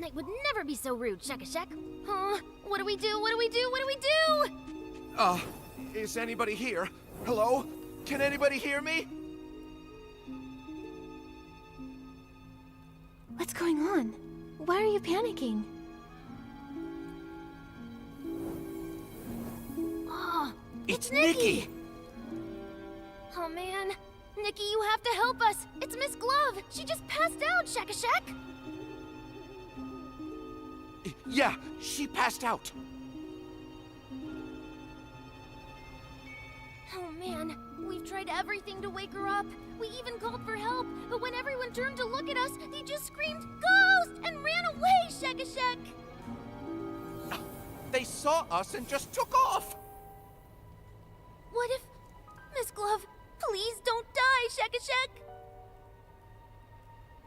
Knight would never be so rude, Shek. What do we do? What do we do? What do we do? Is anybody here? Hello? Can anybody hear me? What's going on? Why are you panicking? Oh, It's Nikki! Oh man, Nikki, you have to help us. It's Miss Glove. She just passed out, Shek. Yeah, she passed out. Oh man, we've tried everything to wake her up. We even called for help, but when everyone turned to look at us, they just screamed, "Ghost!" and ran away, Shek. They saw us and just took off. What if... Miss Glove, please don't die, Shek.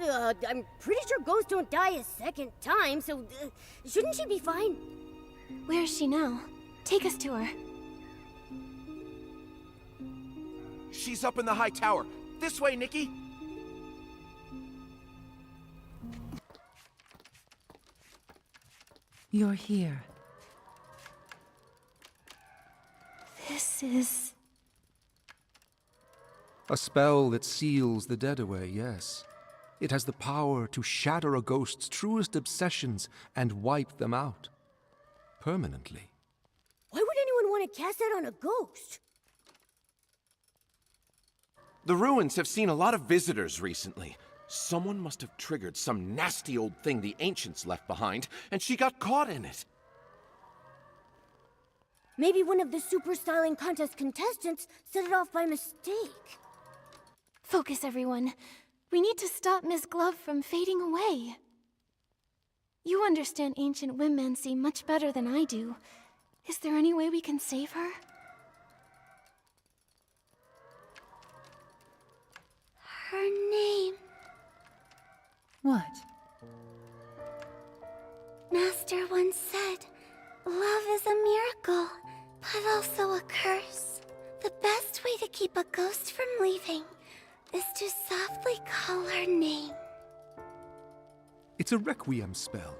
I'm pretty sure ghosts don't die a second time, so shouldn't she be fine? Where is she now? Take us to her. She's up in the high tower. This way, Nikki. You're here. This is... A spell that seals the dead away, yes. It has the power to shatter a ghost's truest obsessions and wipe them out. Permanently. Why would anyone want to cast that on a ghost? The ruins have seen a lot of visitors recently. Someone must have triggered some nasty old thing the ancients left behind, and she got caught in it. Maybe one of the super styling contest contestants set it off by mistake. Focus, everyone. We need to stop Miss Glove from fading away. You understand ancient womancy much better than I do. Is there any way we can save her? Her name. What? Master once said, love is a miracle, but also a curse. The best way to keep a ghost from leaving is to softly call her name. It's a requiem spell.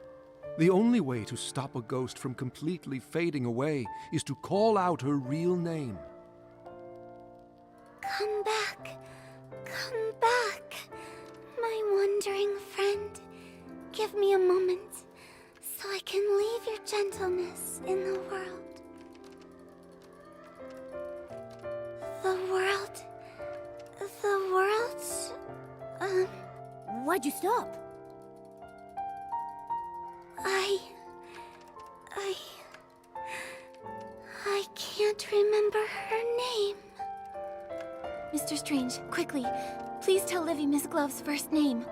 The only way to stop a ghost from completely fading away is to call out her real name. Come back, my wandering friend. Give me a moment, so I can leave your gentleness in the world. The world, Why'd you stop? I can't remember her name. Mr. Strange, quickly, please tell Livy Miss Glove's first name.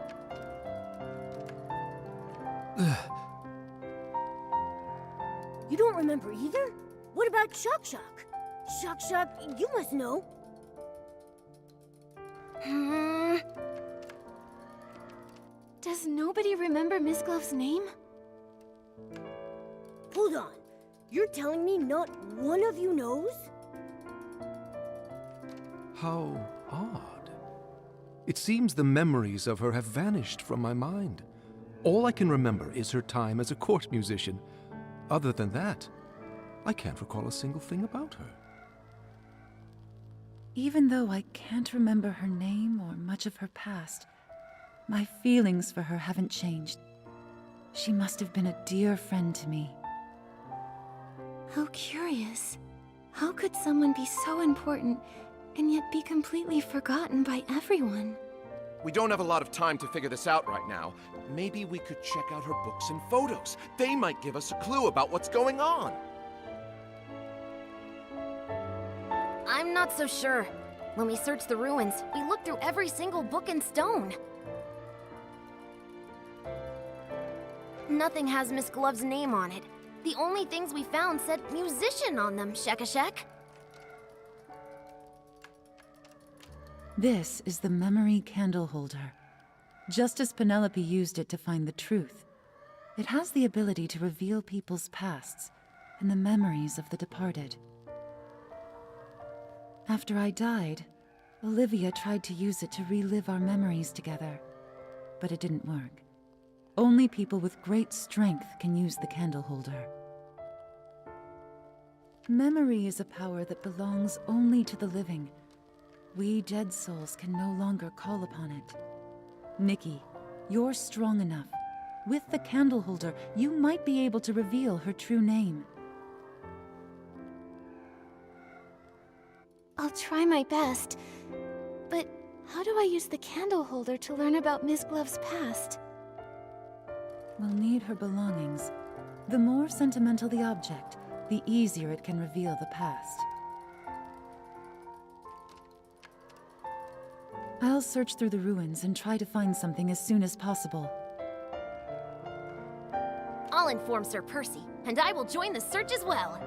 You don't remember either? What about Shock? Shock, you must know. Does nobody remember Miss Glove's name? Hold on. You're telling me not one of you knows? How odd. It seems the memories of her have vanished from my mind. All I can remember is her time as a court musician. Other than that, I can't recall a single thing about her. Even though I can't remember her name or much of her past, my feelings for her haven't changed. She must have been a dear friend to me. How curious. How could someone be so important and yet be completely forgotten by everyone? We don't have a lot of time to figure this out right now. Maybe we could check out her books and photos. They might give us a clue about what's going on. I'm not so sure. When we searched the ruins, we looked through every single book and stone. Nothing has Miss Glove's name on it. The only things we found said musician on them, Shek. This is the memory candle holder. Just as Penelope used it to find the truth, it has the ability to reveal people's pasts and the memories of the departed. After I died, Olivia tried to use it to relive our memories together, but it didn't work. Only people with great strength can use the candle holder. Memory is a power that belongs only to the living. We dead souls can no longer call upon it. Nikki, you're strong enough. With the candle holder, you might be able to reveal her true name. I'll try my best. But how do I use the candle holder to learn about Miss Glove's past? We'll need her belongings. The more sentimental the object, the easier it can reveal the past. I'll search through the ruins and try to find something as soon as possible. I'll inform Sir Percy, and I will join the search as well.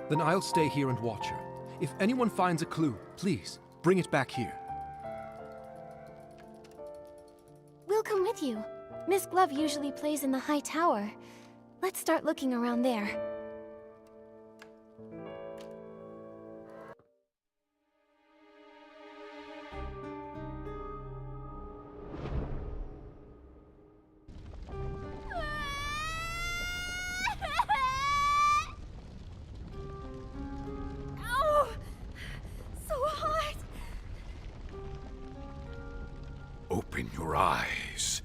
Then I'll stay here and watch her. If anyone finds a clue, please, bring it back here. We'll come with you. Miss Glove usually plays in the high tower. Let's start looking around there. Oh, so hot. Open your eyes.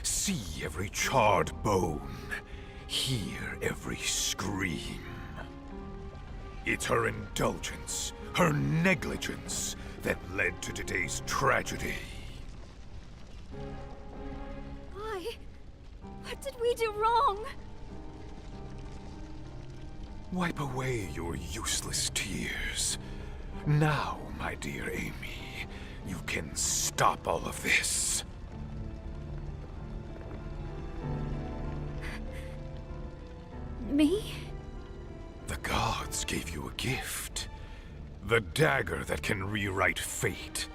See every charred bone. Hear every scream. It's her indulgence, her negligence, that led to today's tragedy. Why? What did we do wrong? Wipe away your useless tears. Now, my dear Amy, you can stop all of this. Me? The gods gave you a gift. The dagger that can rewrite fate.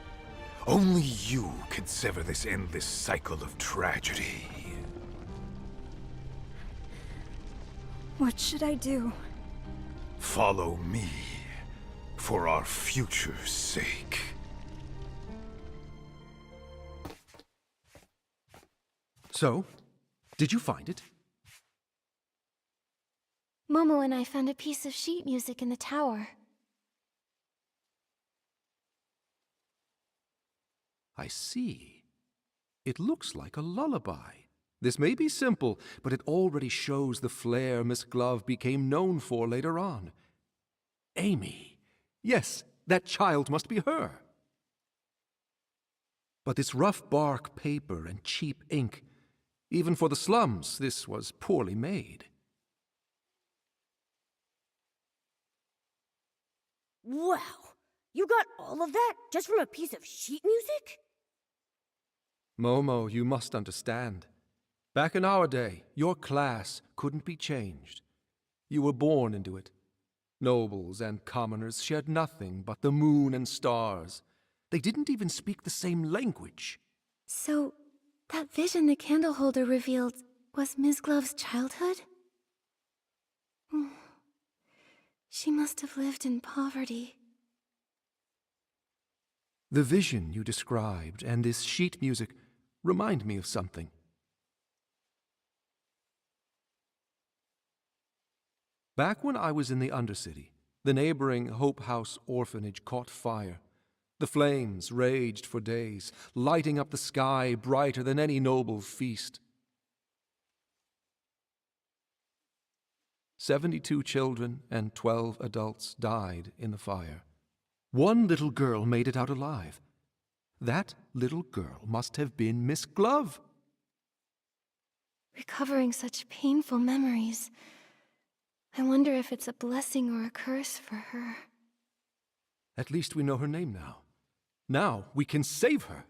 Only you can sever this endless cycle of tragedy. What should I do? Follow me, for our future's sake. So, did you find it? Momo and I found a piece of sheet music in the tower. I see. It looks like a lullaby. This may be simple, but it already shows the flair Miss Glove became known for later on. Amy. Yes, that child must be her. But this rough bark paper and cheap ink, even for the slums, this was poorly made. Wow! You got all of that just from a piece of sheet music? Momo, you must understand. Back in our day, your class couldn't be changed. You were born into it. Nobles and commoners shared nothing but the moon and stars. They didn't even speak the same language. So, that vision the candle holder revealed was Miss Glove's childhood? She must have lived in poverty. The vision you described and this sheet music remind me of something. Back when I was in the Undercity, the neighboring Hope House orphanage caught fire. The flames raged for days, lighting up the sky brighter than any noble feast. 72 children and 12 adults died in the fire. One little girl made it out alive. That little girl must have been Miss Glove. Recovering such painful memories. I wonder if it's a blessing or a curse for her. At least we know her name now. Now we can save her.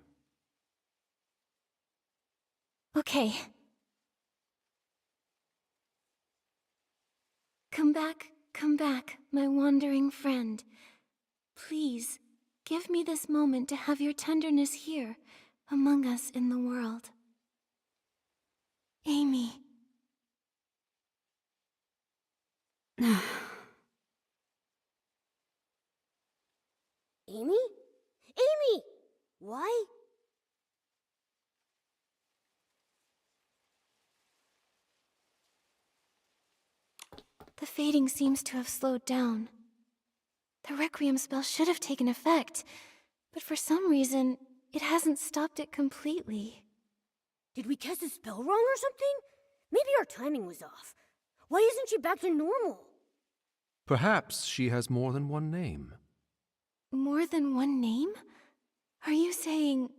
Okay. Come back, my wandering friend. Please, give me this moment to have your tenderness here, among us in the world. Amy. Amy? Amy! Why? fading seems to have slowed down. The Requiem spell should have taken effect, but for some reason, it hasn't stopped it completely. Did we cast a spell wrong or something? Maybe our timing was off. Why isn't she back to normal? Perhaps she has more than one name. More than one name? Are you saying...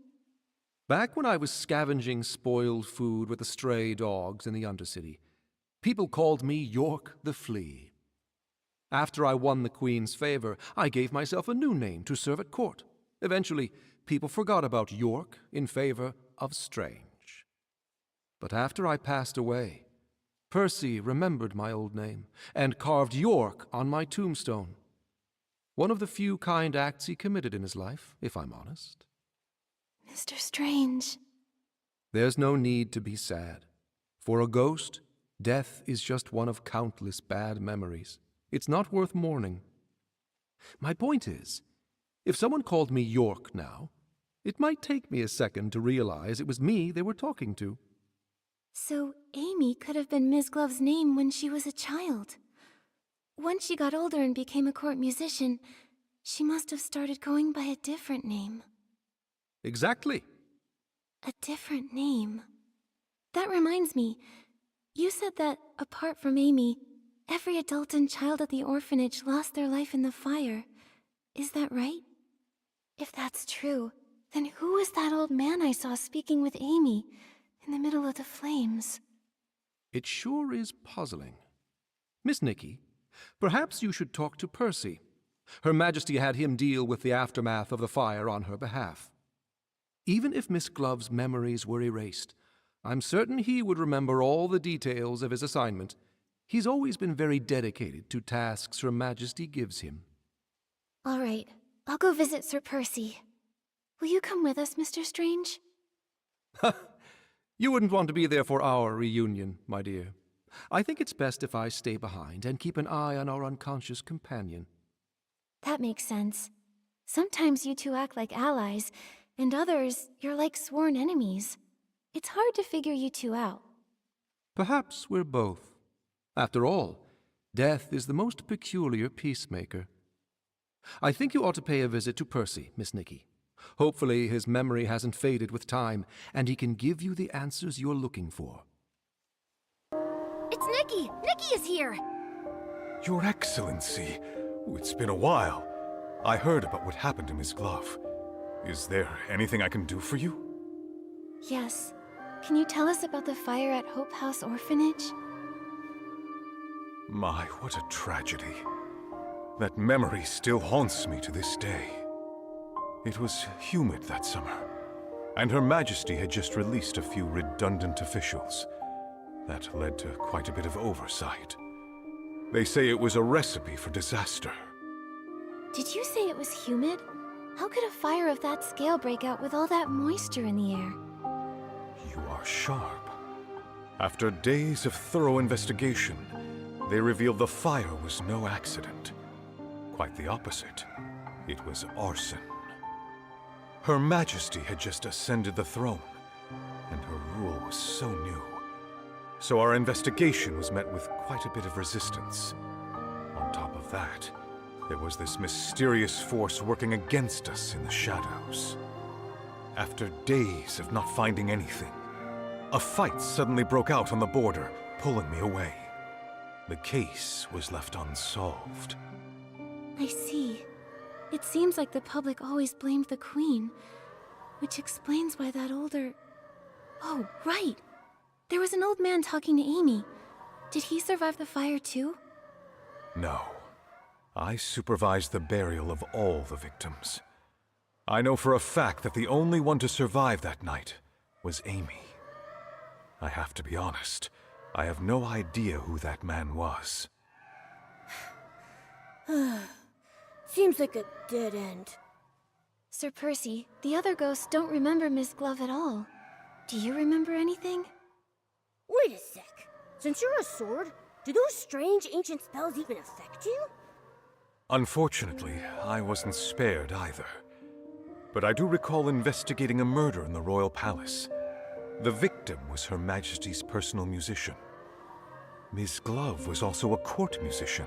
Back when I was scavenging spoiled food with the stray dogs in the Undercity, people called me York the Flea. After I won the Queen's favor, I gave myself a new name to serve at court. Eventually, people forgot about York in favor of Strange. But after I passed away, Percy remembered my old name and carved York on my tombstone. One of the few kind acts he committed in his life, if I'm honest. Mr. Strange. There's no need to be sad. For a ghost, death is just one of countless bad memories. It's not worth mourning. My point is, if someone called me York now, it might take me a second to realize it was me they were talking to. So Amy could have been Ms. Glove's name when she was a child. Once she got older and became a court musician, she must have started going by a different name. Exactly. A different name. That reminds me, you said that, apart from Amy, every adult and child at the orphanage lost their life in the fire. Is that right? If that's true, then who was that old man I saw speaking with Amy in the middle of the flames? It sure is puzzling. Miss Nikki, perhaps you should talk to Percy. Her Majesty had him deal with the aftermath of the fire on her behalf. Even if Miss Glove's memories were erased, I'm certain he would remember all the details of his assignment. He's always been very dedicated to tasks Her Majesty gives him. All right, I'll go visit Sir Percy. Will you come with us, Mr. Strange? You wouldn't want to be there for our reunion, my dear. I think it's best if I stay behind and keep an eye on our unconscious companion. That makes sense. Sometimes you two act like allies, and others, you're like sworn enemies. It's hard to figure you two out. Perhaps we're both. After all, death is the most peculiar peacemaker. I think you ought to pay a visit to Percy, Miss Nikki. Hopefully his memory hasn't faded with time, and he can give you the answers you're looking for. It's Nikki! Nikki is here! Your Excellency, it's been a while. I heard about what happened to Miss Glove. Is there anything I can do for you? Yes. Can you tell us about the fire at Hope House Orphanage? My, what a tragedy. That memory still haunts me to this day. It was humid that summer, and Her Majesty had just released a few redundant officials. That led to quite a bit of oversight. They say it was a recipe for disaster. Did you say it was humid? How could a fire of that scale break out with all that moisture in the air? You are sharp. After days of thorough investigation, they revealed the fire was no accident. Quite the opposite. It was arson. Her Majesty had just ascended the throne, and her rule was so new. So our investigation was met with quite a bit of resistance. On top of that, there was this mysterious force working against us in the shadows. After days of not finding anything, a fight suddenly broke out on the border, pulling me away. The case was left unsolved. I see. It seems like the public always blamed the Queen, which explains why that older... Oh, right! There was an old man talking to Amy. Did he survive the fire too? No. I supervised the burial of all the victims. I know for a fact that the only one to survive that night was Amy. I have to be honest, I have no idea who that man was. Seems like a dead end. Sir Percy, the other ghosts don't remember Miss Glove at all. Do you remember anything? Wait a sec. Since you're a sword, do those strange ancient spells even affect you? Unfortunately, I wasn't spared either. But I do recall investigating a murder in the royal palace. The victim was Her Majesty's personal musician. Ms. Glove was also a court musician.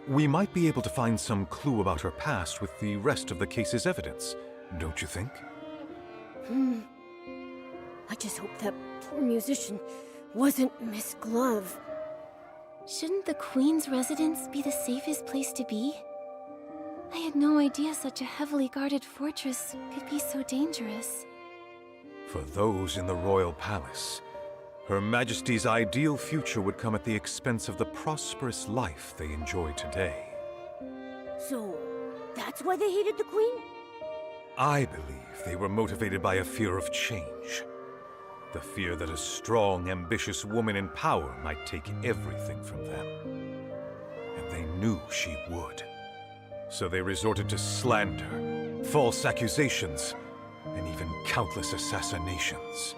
We might be able to find some clue about her past with the rest of the case's evidence, don't you think? I just hope that poor musician wasn't Miss Glove. Shouldn't the Queen's residence be the safest place to be? I had no idea such a heavily guarded fortress could be so dangerous. For those in the royal palace, Her Majesty's ideal future would come at the expense of the prosperous life they enjoy today. So, that's why they hated the Queen? I believe they were motivated by a fear of change. The fear that a strong, ambitious woman in power might take everything from them. And they knew she would. So they resorted to slander, false accusations, and even countless assassinations.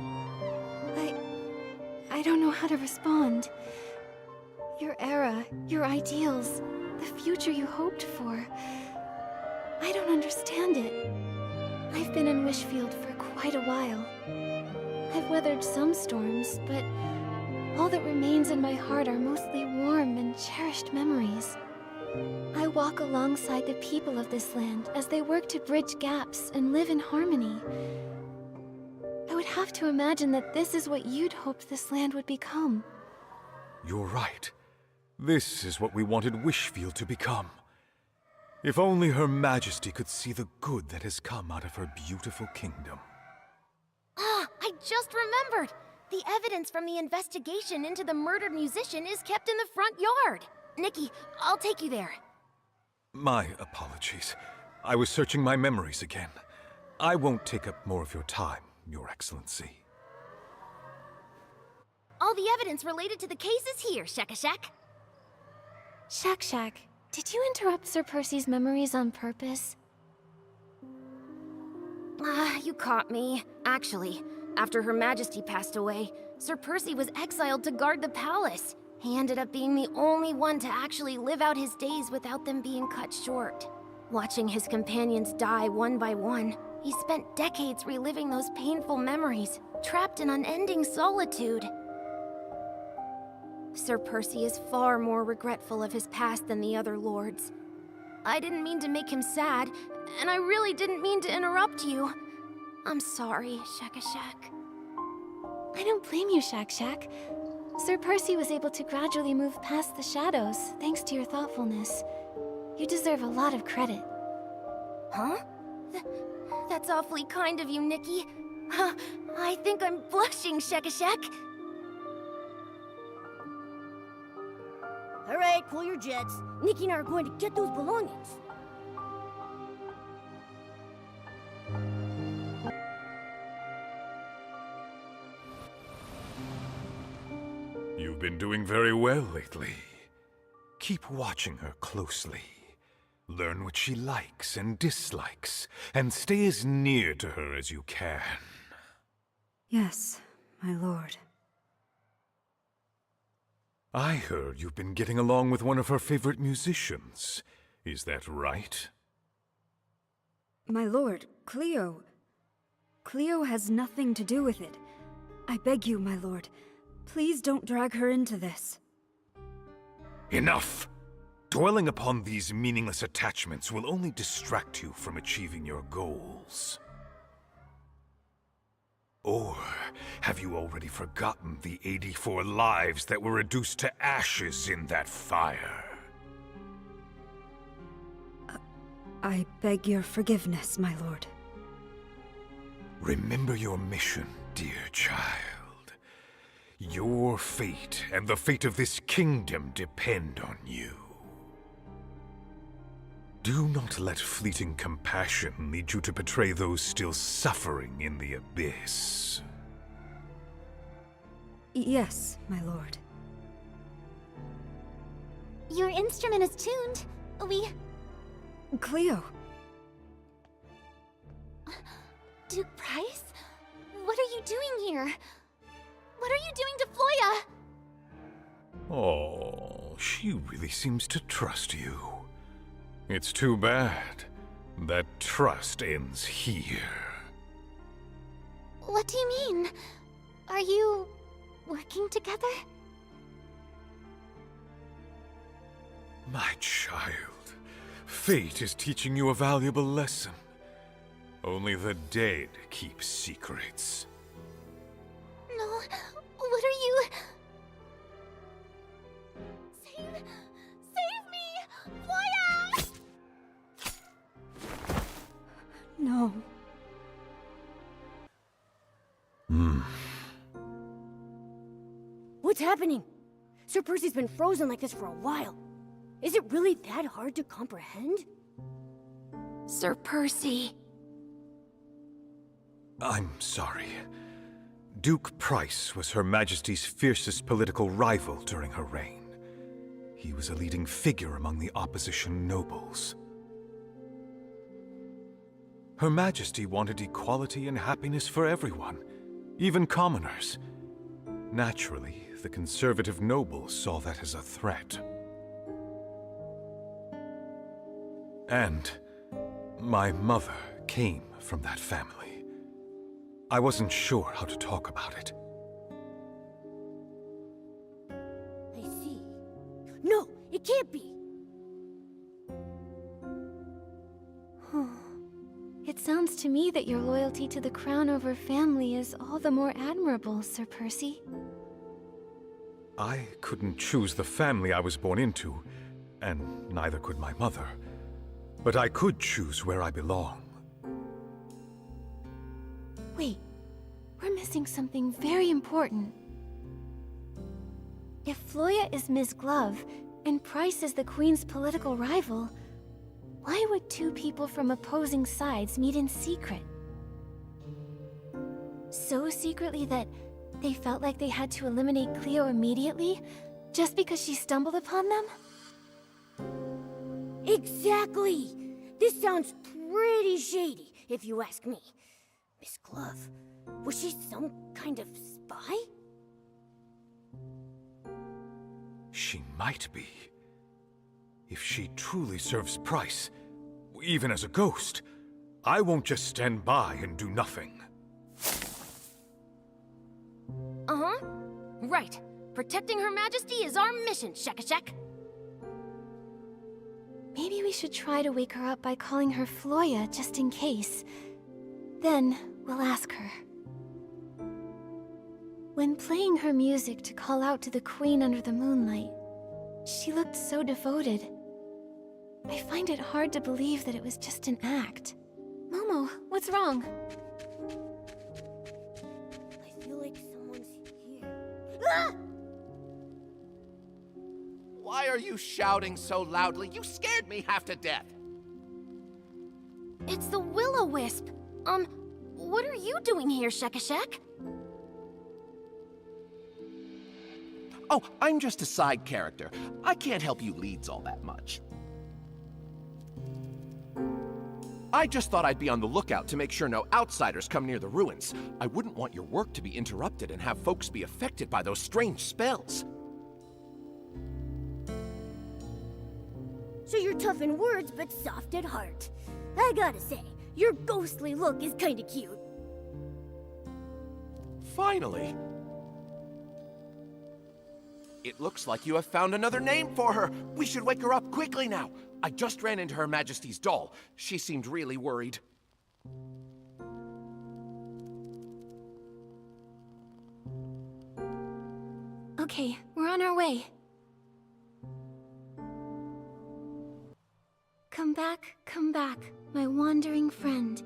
I don't know how to respond. Your era, your ideals, the future you hoped for. I don't understand it. I've been in Wishfield for quite a while. I've weathered some storms, but all that remains in my heart are mostly warm and cherished memories. I walk alongside the people of this land as they work to bridge gaps and live in harmony. I would have to imagine that this is what you'd hoped this land would become. You're right. This is what we wanted Wishfield to become. If only Her Majesty could see the good that has come out of her beautiful kingdom. Ah, I just remembered! The evidence from the investigation into the murdered musician is kept in the front yard. Nikki, I'll take you there. My apologies. I was searching my memories again. I won't take up more of your time, Your Excellency. All the evidence related to the case is here, Shakashak. Shak, did you interrupt Sir Percy's memories on purpose? You caught me. Actually, after Her Majesty passed away, Sir Percy was exiled to guard the palace. He ended up being the only one to actually live out his days without them being cut short. Watching his companions die one by one, he spent decades reliving those painful memories, trapped in unending solitude. Sir Percy is far more regretful of his past than the other lords. I didn't mean to make him sad, and I really didn't mean to interrupt you. I'm sorry, Shakashak. I don't blame you, Shak. Sir Percy was able to gradually move past the shadows, thanks to your thoughtfulness. You deserve a lot of credit. Huh? That's awfully kind of you, Nikki. I think I'm blushing, Shakashak. All right, cool your jets. Nikki and I are going to get those belongings. You've been doing very well lately. Keep watching her closely. Learn what she likes and dislikes, and stay as near to her as you can. Yes, my lord. I heard you've been getting along with one of her favorite musicians. Is that right? My lord, Cleo. Cleo has nothing to do with it. I beg you, my lord, please don't drag her into this. Enough! Dwelling upon these meaningless attachments will only distract you from achieving your goals. Or have you already forgotten the 84 lives that were reduced to ashes in that fire? I beg your forgiveness, my lord. Remember your mission, dear child. Your fate and the fate of this kingdom depend on you. Do not let fleeting compassion lead you to betray those still suffering in the abyss. Yes, my lord. Your instrument is tuned. Cleo! Duke Price? What are you doing here? What are you doing to Floya? Oh, she really seems to trust you. It's too bad that trust ends here. What do you mean? Are you working together? My child, fate is teaching you a valuable lesson. Only the dead keep secrets. No, what are you... Save me! Floya! No. What's happening? Sir Percy's been frozen like this for a while. Is it really that hard to comprehend? Sir Percy. I'm sorry. Duke Price was Her Majesty's fiercest political rival during her reign. He was a leading figure among the opposition nobles. Her Majesty wanted equality and happiness for everyone, even commoners. Naturally, the conservative nobles saw that as a threat. And my mother came from that family. I wasn't sure how to talk about it. I see. No, it can't be! It sounds to me that your loyalty to the crown over family is all the more admirable, Sir Percy. I couldn't choose the family I was born into, and neither could my mother. But I could choose where I belong. Wait, we're missing something very important. If Floya is Ms. Glove, and Price is the Queen's political rival, why would two people from opposing sides meet in secret? So secretly that they felt like they had to eliminate Cleo immediately, just because she stumbled upon them? Exactly! This sounds pretty shady, if you ask me. Miss Glove, was she some kind of spy? She might be. If she truly serves Price, even as a ghost, I won't just stand by and do nothing. Uh-huh. Right. Protecting Her Majesty is our mission, Shekashek. Maybe we should try to wake her up by calling her Floya, just in case. Then, we'll ask her. When playing her music to call out to the Queen under the moonlight, she looked so devoted. I find it hard to believe that it was just an act. Momo, what's wrong? I feel like someone's here. Ah! Why are you shouting so loudly? You scared me half to death. It's the Will-O-Wisp. What are you doing here, Shekashek? Oh, I'm just a side character. I can't help you leads all that much. I just thought I'd be on the lookout to make sure no outsiders come near the ruins. I wouldn't want your work to be interrupted and have folks be affected by those strange spells. So you're tough in words, but soft at heart. I gotta say, your ghostly look is kinda cute. Finally. It looks like you have found another name for her. We should wake her up quickly now. I just ran into Her Majesty's doll. She seemed really worried. Okay, we're on our way. Come back, my wandering friend.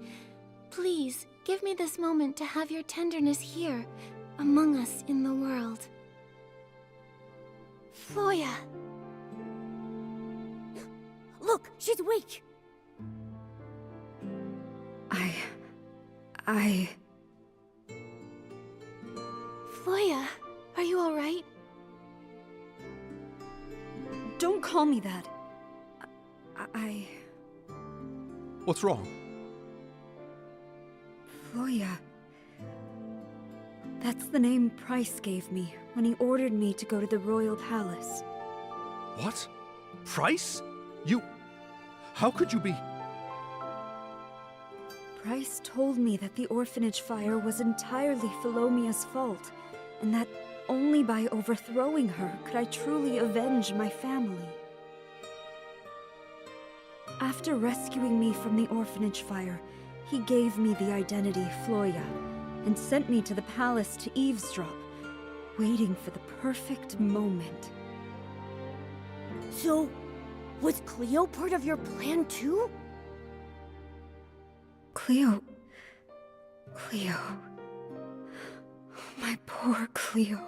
Please, give me this moment to have your tenderness here, among us in the world. Floya! Look, she's awake! Floya, are you alright? Don't call me that. What's wrong? Floya. That's the name Price gave me when he ordered me to go to the royal palace. What? Price? You... How could you be... Price told me that the orphanage fire was entirely Philomea's fault, and that only by overthrowing her could I truly avenge my family. After rescuing me from the orphanage fire, he gave me the identity Floya and sent me to the palace to eavesdrop, waiting for the perfect moment. So, was Cleo part of your plan too? Cleo. My poor Cleo.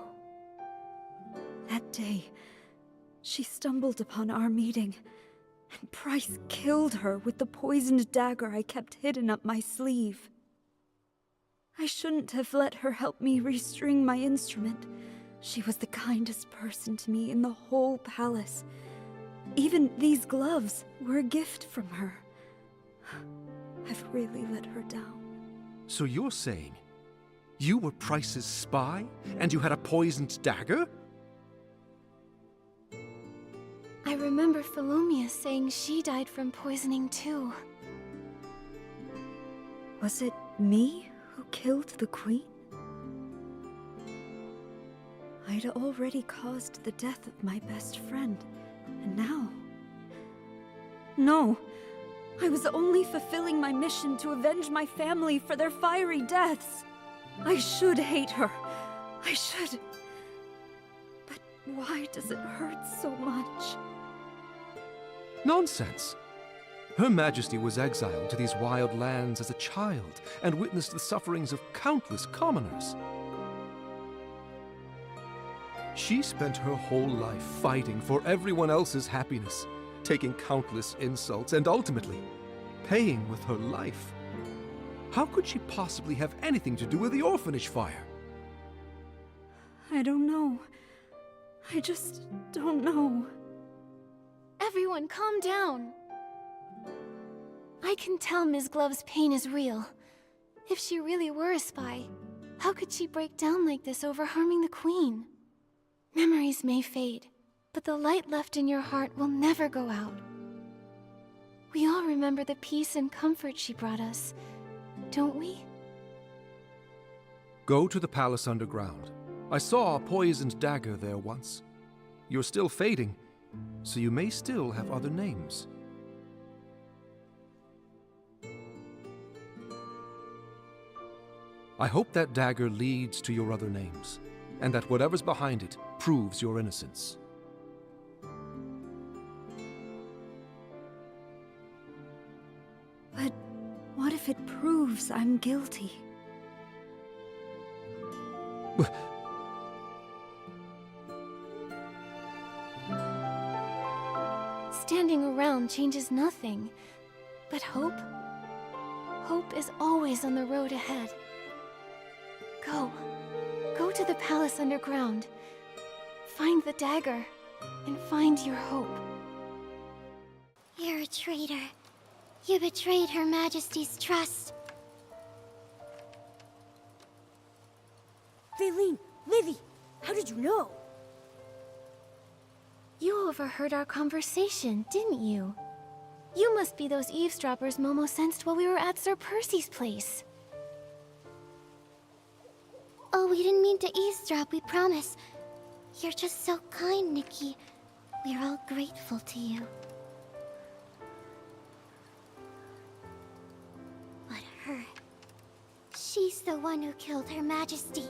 That day, she stumbled upon our meeting, and Price killed her with the poisoned dagger I kept hidden up my sleeve. I shouldn't have let her help me restring my instrument. She was the kindest person to me in the whole palace. Even these gloves were a gift from her. I've really let her down. So you're saying you were Price's spy, and you had a poisoned dagger? I remember Philomia saying she died from poisoning too. Was it me who killed the queen? I'd already caused the death of my best friend, and now... No! I was only fulfilling my mission to avenge my family for their fiery deaths! I should hate her. I should... But why does it hurt so much? Nonsense! Her Majesty was exiled to these wild lands as a child and witnessed the sufferings of countless commoners. She spent her whole life fighting for everyone else's happiness, taking countless insults and ultimately paying with her life. How could she possibly have anything to do with the orphanage fire? I don't know. I just don't know. Everyone, calm down. I can tell Ms. Glove's pain is real. If she really were a spy, how could she break down like this over harming the Queen? Memories may fade, but the light left in your heart will never go out. We all remember the peace and comfort she brought us, don't we? Go to the palace underground. I saw a poisoned dagger there once. You're still fading, so you may still have other names. I hope that dagger leads to your other names, and that whatever's behind it proves your innocence. But what if it proves I'm guilty? Standing around changes nothing, but hope? Hope is always on the road ahead. Go to the palace underground. Find the dagger, and find your hope. You're a traitor. You betrayed Her Majesty's trust. Valine, Livy, how did you know? You overheard our conversation, didn't you? You must be those eavesdroppers Momo sensed while we were at Sir Percy's place. Oh, we didn't mean to eavesdrop, we promise. You're just so kind, Nikki. We're all grateful to you. But her... she's the one who killed Her Majesty.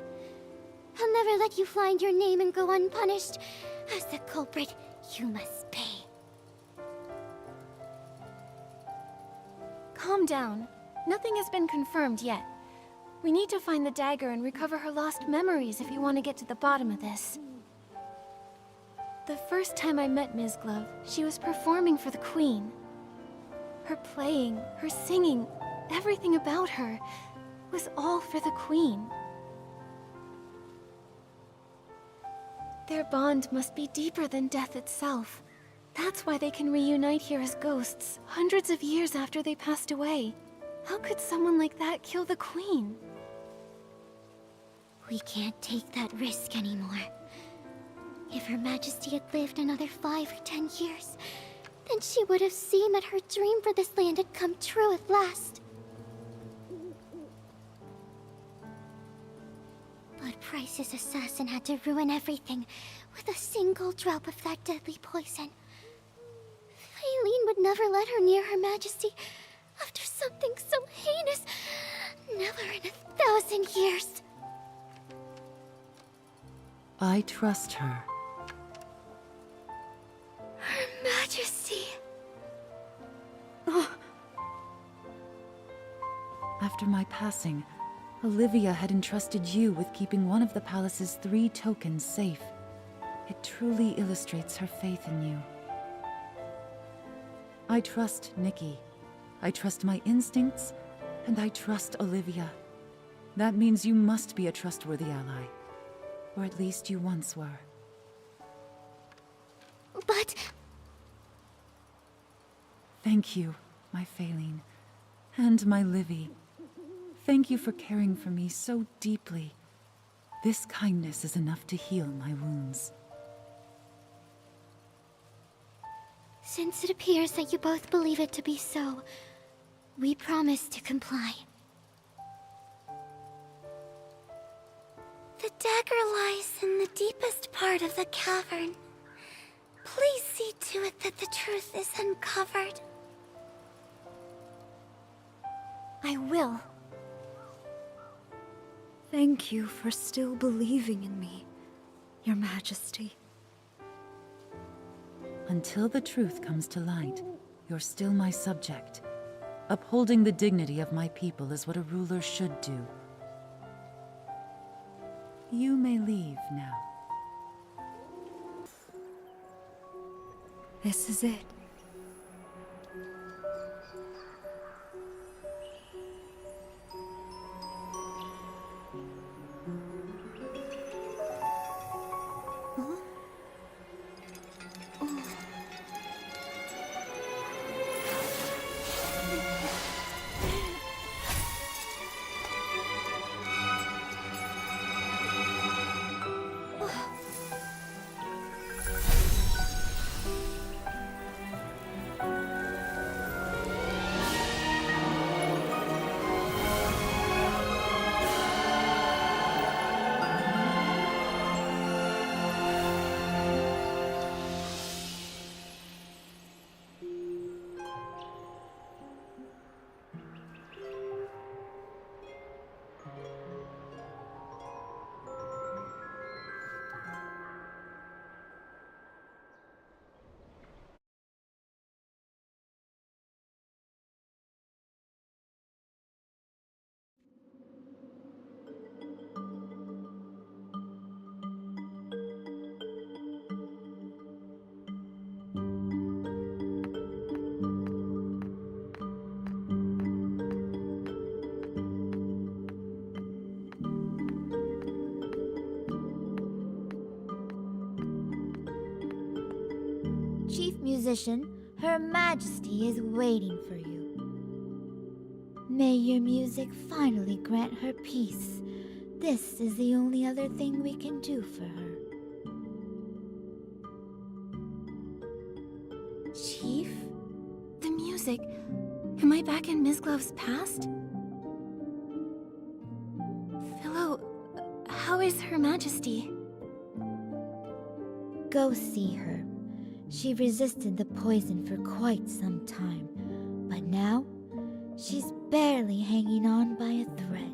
I'll never let you find your name and go unpunished. As the culprit, you must pay. Calm down. Nothing has been confirmed yet. We need to find the dagger and recover her lost memories if you want to get to the bottom of this. The first time I met Ms. Glove, she was performing for the Queen. Her playing, her singing, everything about her was all for the Queen. Their bond must be deeper than death itself. That's why they can reunite here as ghosts, hundreds of years after they passed away. How could someone like that kill the Queen? We can't take that risk anymore. If Her Majesty had lived another 5 or 10 years, then she would have seen that her dream for this land had come true at last. But Price's assassin had to ruin everything with a single drop of that deadly poison. Faylene would never let her near Her Majesty after something so heinous. Never in 1,000 years. I trust her. Her Majesty. After my passing, Olivia had entrusted you with keeping one of the palace's 3 tokens safe. It truly illustrates her faith in you. I trust Nikki. I trust my instincts, and I trust Olivia. That means you must be a trustworthy ally. Or at least you once were. But... Thank you, my Faylene. And my Livy. Thank you for caring for me so deeply. This kindness is enough to heal my wounds. Since it appears that you both believe it to be so, we promise to comply. The dagger lies in the deepest part of the cavern. Please see to it that the truth is uncovered. I will. Thank you for still believing in me, Your Majesty. Until the truth comes to light, you're still my subject. Upholding the dignity of my people is what a ruler should do. You may leave now. This is it. Chief Musician, Her Majesty is waiting for you. May your music finally grant her peace. This is the only other thing we can do for her. Chief? The music. Am I back in Ms. Glove's past? Philo, how is Her Majesty? Go see her. She resisted the poison for quite some time, but now she's barely hanging on by a thread.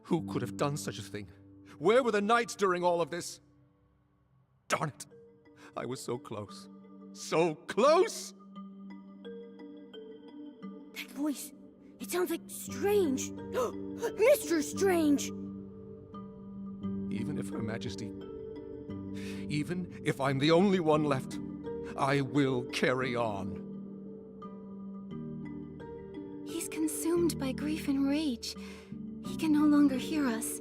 Who could have done such a thing? Where were the knights during all of this? Darn it! I was so close. So close! That voice, it sounds like Strange. Mr. Strange! Even if Her Majesty... Even if I'm the only one left, I will carry on. He's consumed by grief and rage. He can no longer hear us.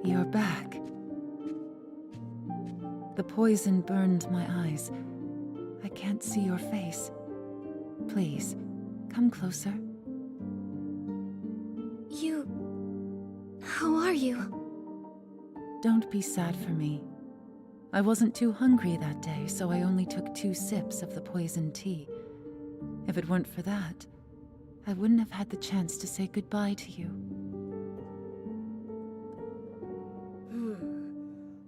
You're back. The poison burned my eyes, can't see your face. Please, come closer. How are you? Don't be sad for me. I wasn't too hungry that day, so I only took 2 sips of the poison tea. If it weren't for that, I wouldn't have had the chance to say goodbye to you.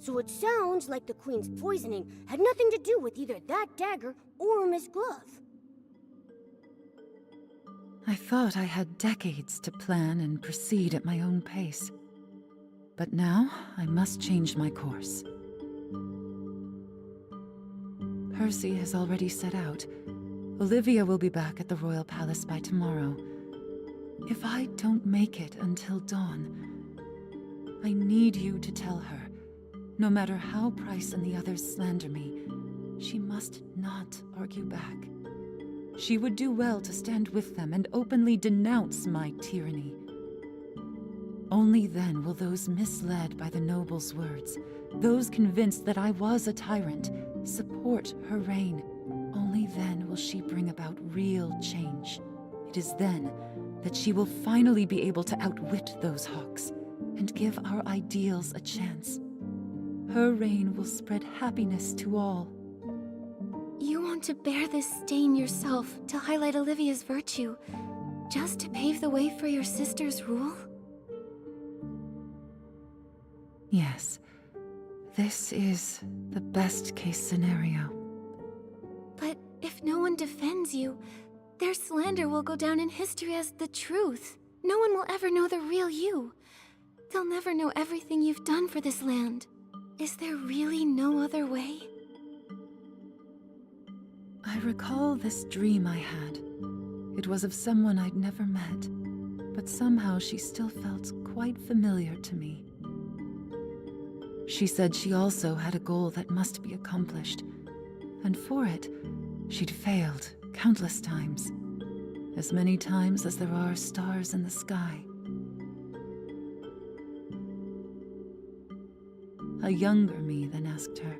So it sounds like the Queen's poisoning had nothing to do with either that dagger or Miss Glove. I thought I had decades to plan and proceed at my own pace. But now, I must change my course. Percy has already set out. Olivia will be back at the Royal Palace by tomorrow. If I don't make it until dawn, I need you to tell her, no matter how Price and the others slander me, she must not argue back. She would do well to stand with them and openly denounce my tyranny. Only then will those misled by the noble's words, those convinced that I was a tyrant, support her reign. Only then will she bring about real change. It is then that she will finally be able to outwit those hawks and give our ideals a chance. Her reign will spread happiness to all. You want to bear this stain yourself to highlight Olivia's virtue, just to pave the way for your sister's rule? Yes, this is the best-case scenario. But if no one defends you, their slander will go down in history as the truth. No one will ever know the real you. They'll never know everything you've done for this land. Is there really no other way? I recall this dream I had. It was of someone I'd never met, but somehow she still felt quite familiar to me. She said she also had a goal that must be accomplished, and for it, she'd failed countless times, as many times as there are stars in the sky. A younger me then asked her,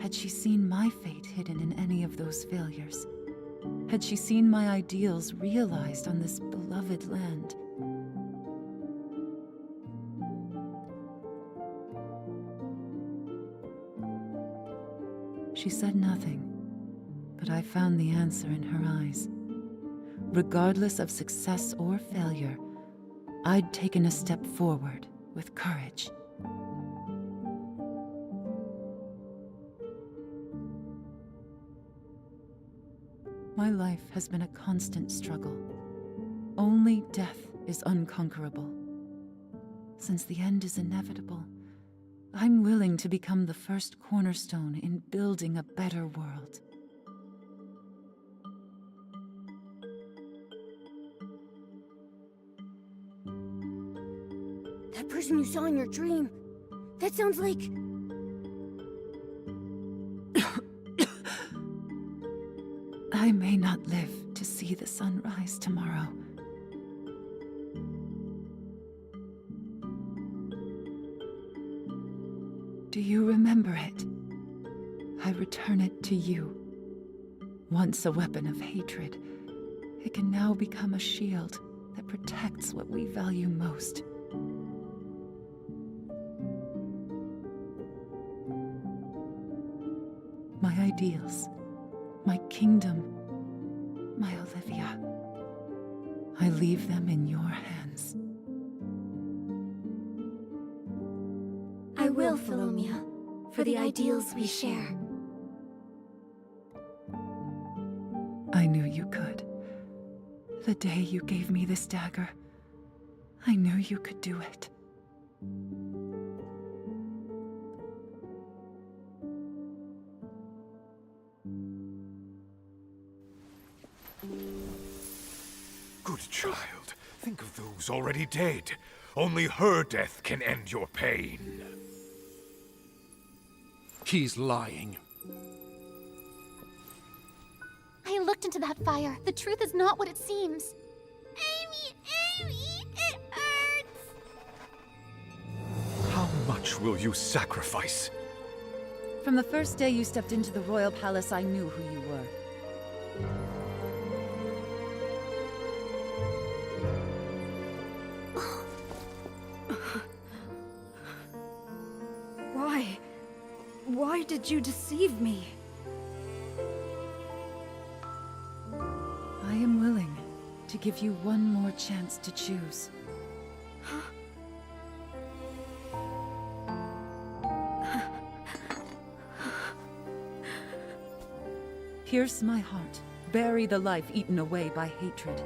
had she seen my fate hidden in any of those failures? Had she seen my ideals realized on this beloved land? She said nothing, but I found the answer in her eyes. Regardless of success or failure, I'd taken a step forward with courage. My life has been a constant struggle. Only death is unconquerable. Since the end is inevitable, I'm willing to become the first cornerstone in building a better world. That person you saw in your dream, that sounds like... I may not live to see the sun rise tomorrow. Do you remember it? I return it to you. Once a weapon of hatred, it can now become a shield that protects what we value most. My ideals, my kingdom, my Olivia. I leave them in your hands. I will, Philomia, for the ideals we share. I knew you could. The day you gave me this dagger, I knew you could do it. Good child, think of those already dead. Only her death can end your pain. He's lying. I looked into that fire. The truth is not what it seems. Amy, it hurts! How much will you sacrifice? From the first day you stepped into the royal palace, I knew who you were. Why? Why did you deceive me? I am willing to give you one more chance to choose. Pierce my heart. Bury the life eaten away by hatred.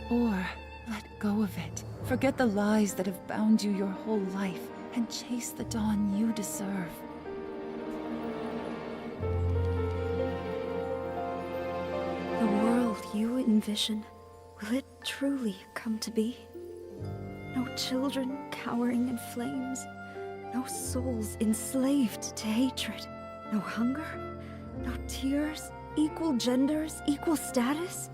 Or let go of it. Forget the lies that have bound you your whole life and chase the dawn you deserve. The world you envision, will it truly come to be? No children cowering in flames. No souls enslaved to hatred. No hunger. No tears. Equal genders. Equal status.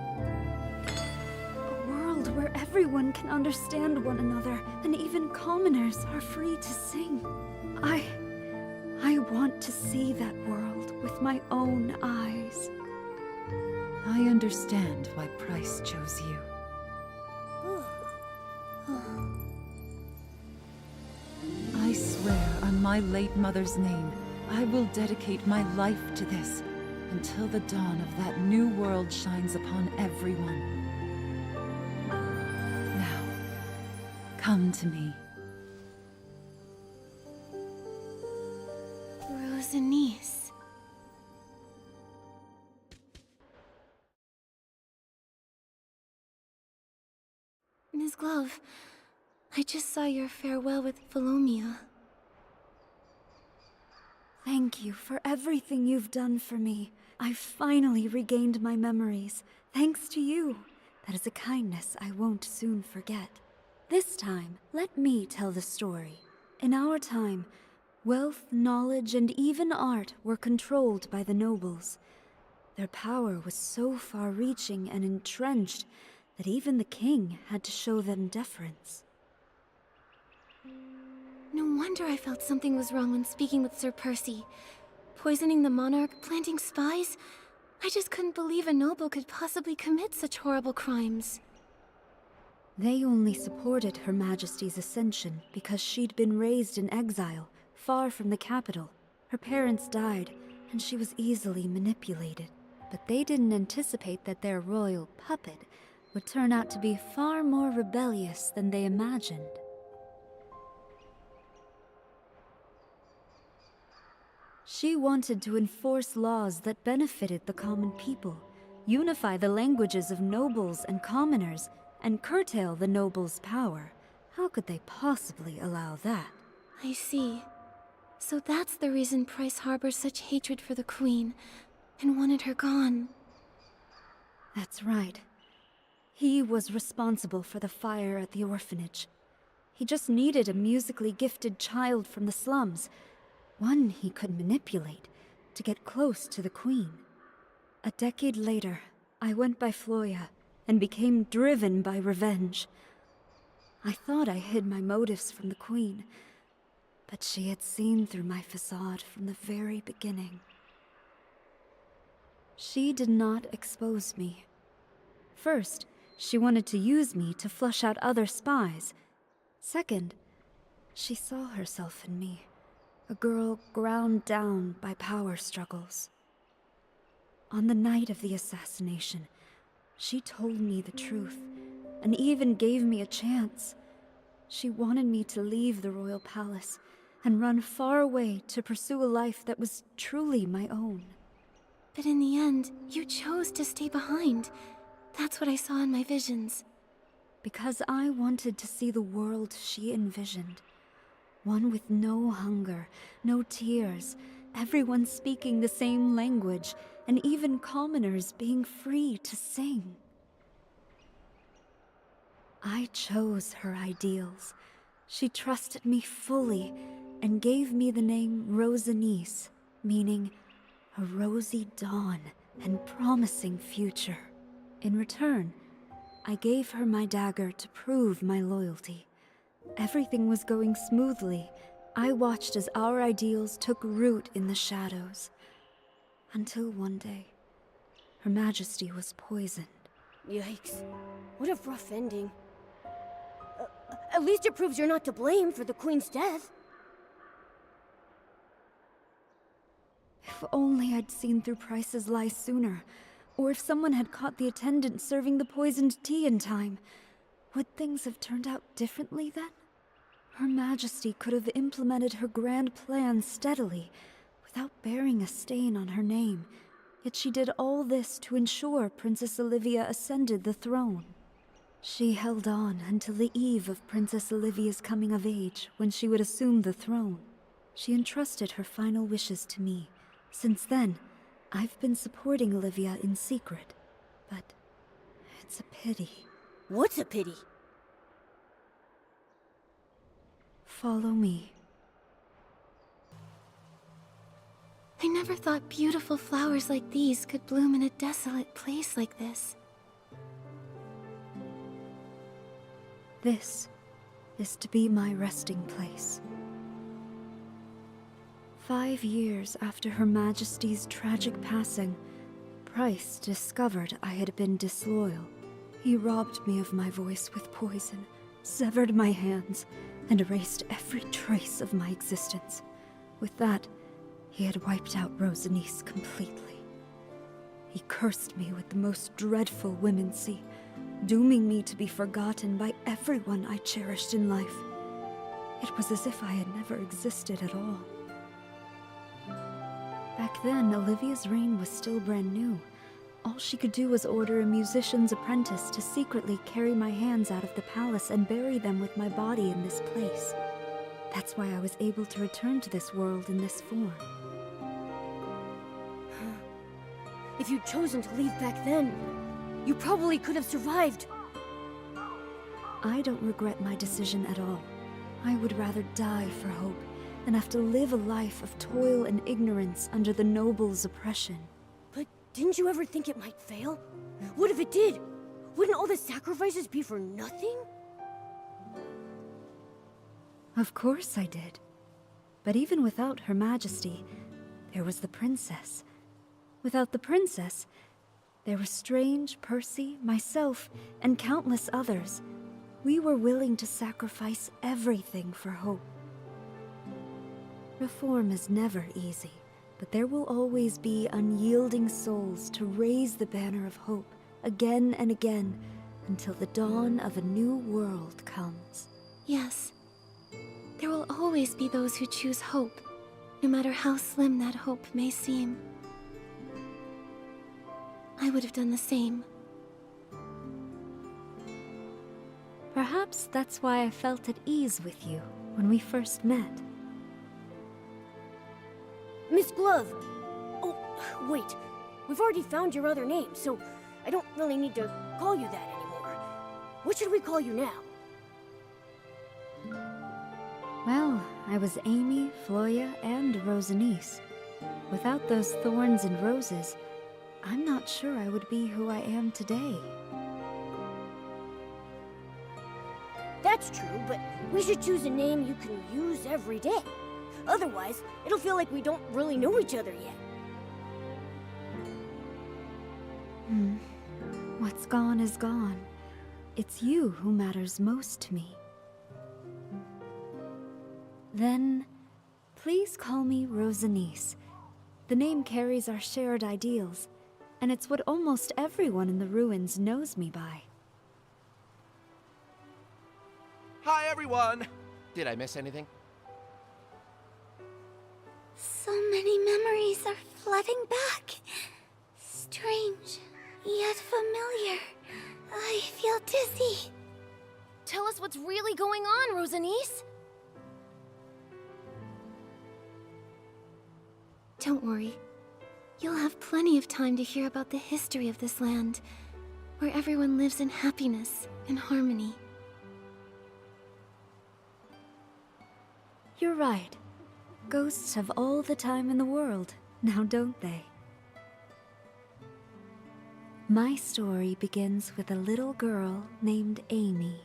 A world where everyone can understand one another, and even commoners are free to sing. I want to see that world with my own eyes. I understand why Price chose you. I swear on my late mother's name, I will dedicate my life to this until the dawn of that new world shines upon everyone. Now, come to me. Rosanice. Ms. Glove, I just saw your farewell with Philomia. Thank you for everything you've done for me. I've finally regained my memories, thanks to you. That is a kindness I won't soon forget. This time, let me tell the story. In our time, wealth, knowledge, and even art were controlled by the nobles. Their power was so far-reaching and entrenched that even the king had to show them deference. No wonder I felt something was wrong when speaking with Sir Percy. Poisoning the monarch, planting spies? I just couldn't believe a noble could possibly commit such horrible crimes. They only supported Her Majesty's ascension because she'd been raised in exile, far from the capital. Her parents died, and she was easily manipulated. But they didn't anticipate that their royal puppet would turn out to be far more rebellious than they imagined. She wanted to enforce laws that benefited the common people, unify the languages of nobles and commoners, and curtail the nobles' power. How could they possibly allow that? I see. So that's the reason Price harbors such hatred for the Queen, and wanted her gone. That's right. He was responsible for the fire at the orphanage. He just needed a musically gifted child from the slums, one he could manipulate to get close to the Queen. A decade later, I went by Floya and became driven by revenge. I thought I hid my motives from the Queen, but she had seen through my facade from the very beginning. She did not expose me. First, she wanted to use me to flush out other spies. Second, she saw herself in me, a girl ground down by power struggles. On the night of the assassination, she told me the truth, and even gave me a chance. She wanted me to leave the royal palace and run far away to pursue a life that was truly my own. But in the end, you chose to stay behind. That's what I saw in my visions. Because I wanted to see the world she envisioned. One with no hunger, no tears, everyone speaking the same language, and even commoners being free to sing. I chose her ideals. She trusted me fully and gave me the name Rosanice, meaning a rosy dawn and promising future. In return, I gave her my dagger to prove my loyalty, Everything was going smoothly. I watched as our ideals took root in the shadows. Until one day, Her Majesty was poisoned. Yikes. What a rough ending. At least it proves you're not to blame for the Queen's death. If only I'd seen through Price's lies sooner, or if someone had caught the attendant serving the poisoned tea in time. Would things have turned out differently then? Her Majesty could have implemented her grand plan steadily, without bearing a stain on her name. Yet she did all this to ensure Princess Olivia ascended the throne. She held on until the eve of Princess Olivia's coming of age, when she would assume the throne. She entrusted her final wishes to me. Since then, I've been supporting Olivia in secret. But it's a pity. What's a pity? Follow me. I never thought beautiful flowers like these could bloom in a desolate place like this. This is to be my resting place. 5 years after Her Majesty's tragic passing, Price discovered I had been disloyal. He robbed me of my voice with poison, severed my hands, and erased every trace of my existence. With that, he had wiped out Rosanice completely. He cursed me with the most dreadful womency, dooming me to be forgotten by everyone I cherished in life. It was as if I had never existed at all. Back then, Olivia's reign was still brand new. All she could do was order a musician's apprentice to secretly carry my hands out of the palace and bury them with my body in this place. That's why I was able to return to this world in this form. If you'd chosen to leave back then, you probably could have survived. I don't regret my decision at all. I would rather die for hope than have to live a life of toil and ignorance under the nobles' oppression. But didn't you ever think it might fail? What if it did? Wouldn't all the sacrifices be for nothing? Of course I did. But even without Her Majesty, there was the princess. Without the princess, there were Strange, Percy, myself, and countless others. We were willing to sacrifice everything for hope. Reform is never easy, but there will always be unyielding souls to raise the banner of hope again and again until the dawn of a new world comes. Yes. There will always be those who choose hope, no matter how slim that hope may seem. I would have done the same. Perhaps that's why I felt at ease with you when we first met. Miss Glove! Oh, wait. We've already found your other name, so I don't really need to call you that anymore. What should we call you now? Well, I was Amy, Floya, and Rosanice. Without those thorns and roses, I'm not sure I would be who I am today. That's true, but we should choose a name you can use every day. Otherwise, it'll feel like we don't really know each other yet. What's gone is gone. It's you who matters most to me. Then, please call me Rosanice. The name carries our shared ideals, and it's what almost everyone in the ruins knows me by. Hi, everyone! Did I miss anything? So many memories are flooding back. Strange, yet familiar. I feel dizzy. Tell us what's really going on, Rosanice. Don't worry. You'll have plenty of time to hear about the history of this land, where everyone lives in happiness and harmony. You're right. Ghosts have all the time in the world, now don't they? My story begins with a little girl named Amy.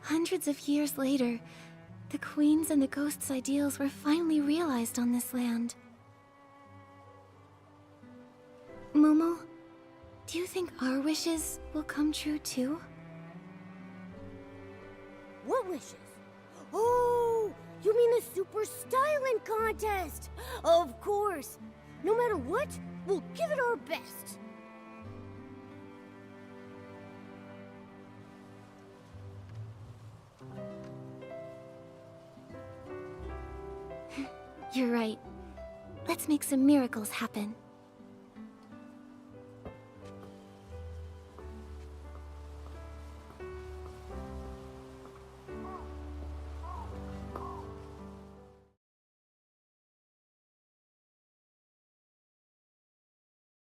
Hundreds of years later, the Queen's and the Ghost's ideals were finally realized on this land. Momo, do you think our wishes will come true too? What wishes? Oh, you mean the super styling contest? Of course. No matter what, we'll give it our best. You're right. Let's make some miracles happen.